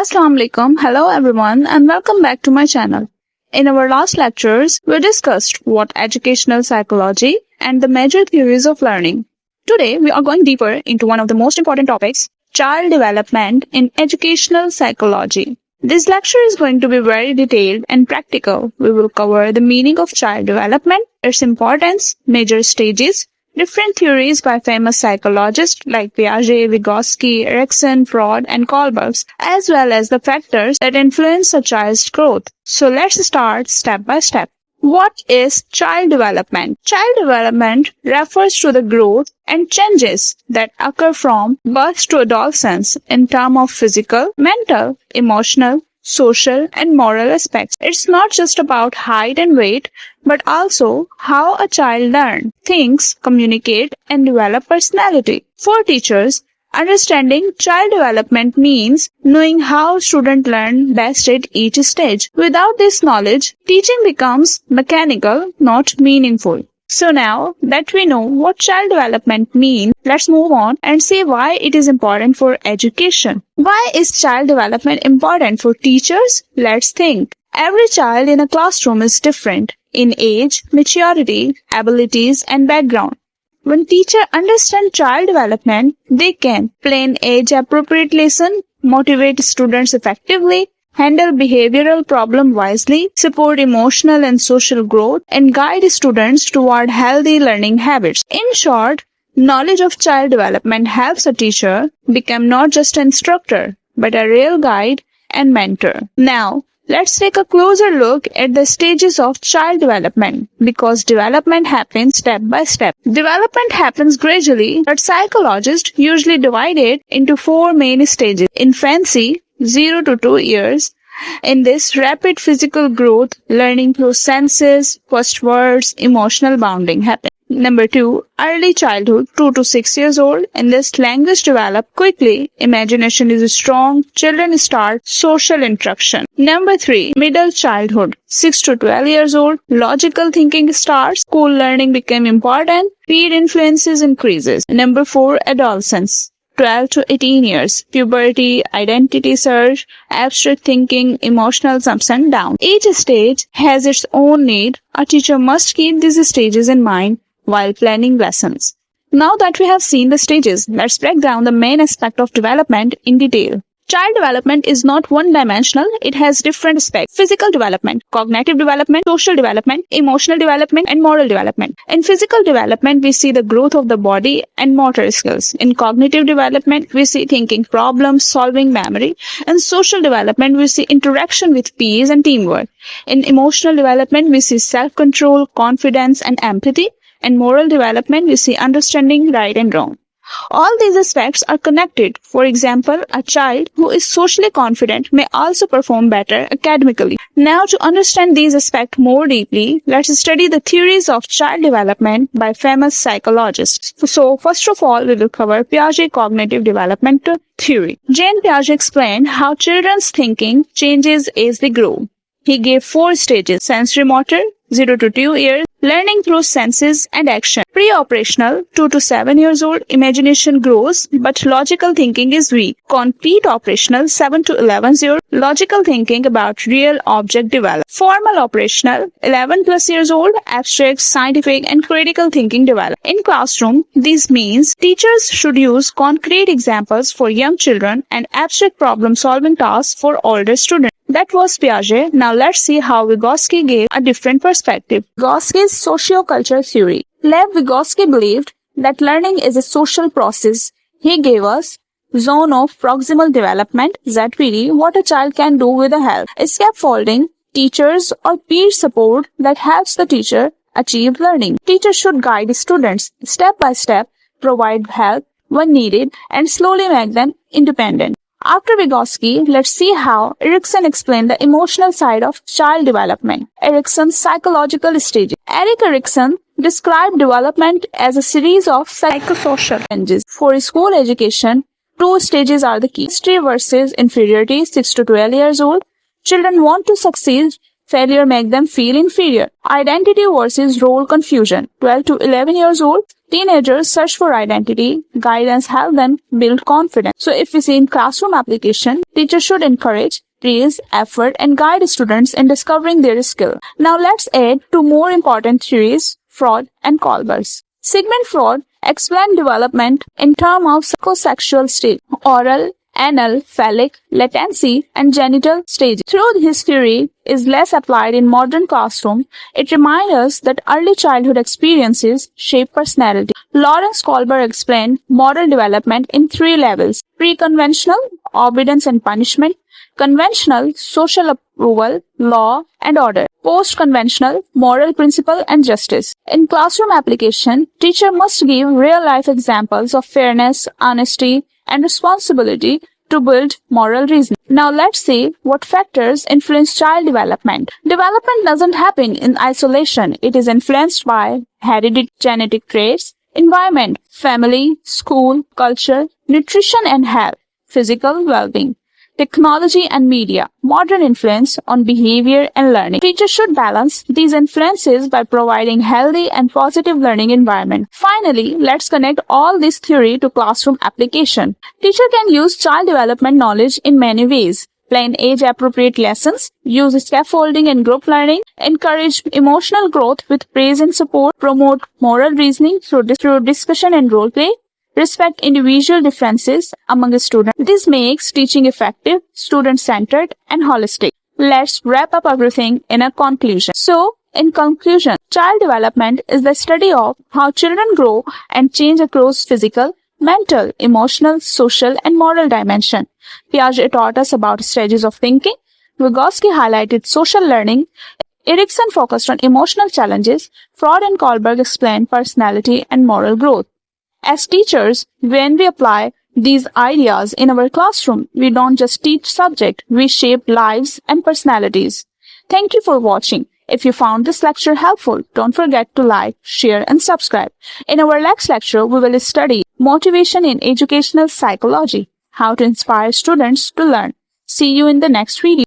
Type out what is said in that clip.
Assalamu alaikum, hello everyone and welcome back to my channel. In our last lectures, we discussed what educational psychology and the major theories of learning. Today, we are going deeper into one of the most important topics, child development in educational psychology. This lecture is going to be very detailed and practical. We will cover the meaning of child development, its importance, major stages, different theories by famous psychologists like Piaget, Vygotsky, Erikson, Freud, and Kohlberg, as well as the factors that influence a child's growth. So let's start step by step. What is child development? Child development refers to the growth and changes that occur from birth to adolescence in terms of physical, mental, emotional, social, and moral aspects. It's not just about height and weight, but also how a child learns, thinks, communicates, and develops personality. For teachers, understanding child development means knowing how students learn best at each stage. Without this knowledge, teaching becomes mechanical, not meaningful. So now that we know what child development means, let's move on and see why it is important for education. Why is child development important for teachers? Let's think. Every child in a classroom is different in age, maturity, abilities, and background. When teachers understand child development, they can plan age-appropriate lessons, motivate students effectively, handle behavioral problems wisely, support emotional and social growth, and guide students toward healthy learning habits. In short, knowledge of child development helps a teacher become not just an instructor, but a real guide and mentor. Now, let's take a closer look at the stages of child development, because development happens step by step. Development happens gradually, but psychologists usually divide it into four main stages. Infancy, 0 to 2 years. In this rapid physical growth, learning through senses, first words, emotional bonding happens. Number 2, early childhood, 2 to 6 years old. In this, language develops quickly, imagination is strong, children start social interaction. Number 3, middle childhood, 6 to 12 years old. Logical thinking starts, school learning became important, peer influences increases. Number 4, adolescence, 12 to 18 years, puberty, identity search, abstract thinking, emotional ups and downs. Each stage has its own need. A teacher must keep these stages in mind while planning lessons. Now that we have seen the stages, let's break down the main aspect of development in detail. Child development is not one-dimensional, it has different aspects. Physical development, cognitive development, social development, emotional development, and moral development. In physical development, we see the growth of the body and motor skills. In cognitive development, we see thinking, problem-solving, memory. In social development, we see interaction with peers and teamwork. In emotional development, we see self-control, confidence, and empathy. And moral development, we see understanding right and wrong. All these aspects are connected. For example, a child who is socially confident may also perform better academically. Now, to understand these aspects more deeply, let's study the theories of child development by famous psychologists. So, first of all, we will cover Piaget cognitive development theory. Jean Piaget explained how children's thinking changes as they grow. He gave 4 stages: sensory motor, 0 to 2 years, learning through senses and action. Pre-operational, 2 to 7 years old, imagination grows, but logical thinking is weak. Complete operational, 7 to 11 years old, logical thinking about real object develop. Formal operational, 11 plus years old, abstract, scientific, and critical thinking develop. In classroom, this means teachers should use concrete examples for young children and abstract problem-solving tasks for older students. That was Piaget. Now let's see how Vygotsky gave a different perspective. Vygotsky's sociocultural theory. Lev Vygotsky believed that learning is a social process. He gave us zone of proximal development, ZPD, what a child can do with the help. Scaffolding, teachers or peer support that helps the teacher achieve learning. Teachers should guide students step by step, provide help when needed, and slowly make them independent. After Vygotsky, let's see how Erikson explained the emotional side of child development. Erikson's psychological stages. Erikson described development as a series of psychosocial changes. For school education, 2 stages are the key. History versus inferiority, 6 to 12 years old. Children want to succeed Failure makes them feel inferior. Identity versus role confusion. 12 to 11 years old, teenagers search for identity. Guidance helps them build confidence. So if we see in classroom application, teachers should encourage, praise, effort, and guide students in discovering their skill. Now let's add two more important theories, Freud and Kohlberg. Sigmund Freud explained development in terms of psychosexual stage, oral, anal, phallic, latency, and genital stages. Though his theory is less applied in modern classroom, it reminds us that early childhood experiences shape personality. Lawrence Kohlberg explained moral development in three levels: pre-conventional, obedience and punishment; conventional, social approval, law and order; post-conventional, moral principle and justice. In classroom application, teacher must give real-life examples of fairness, honesty, and responsibility to build moral reasoning. Now let's see what factors influence child development. Development doesn't happen in isolation. It is influenced by hereditary genetic traits, environment, family, school, culture, nutrition and health, physical well-being, technology and media, modern influence on behavior and learning. Teachers should balance these influences by providing healthy and positive learning environment. Finally, let's connect all this theory to classroom application. Teacher can use child development knowledge in many ways. Plan age-appropriate lessons, use scaffolding and group learning, encourage emotional growth with praise and support, promote moral reasoning through discussion and role play, respect individual differences among students. This makes teaching effective, student-centered, and holistic. Let's wrap up everything in a conclusion. So, in conclusion, child development is the study of how children grow and change across physical, mental, emotional, social, and moral dimension. Piaget taught us about stages of thinking. Vygotsky highlighted social learning. Erikson focused on emotional challenges. Freud and Kohlberg explained personality and moral growth. As teachers, when we apply these ideas in our classroom, we don't just teach subject, we shape lives and personalities. Thank you for watching. If you found this lecture helpful, don't forget to like, share, and subscribe. In our next lecture, we will study motivation in educational psychology, how to inspire students to learn. See you in the next video.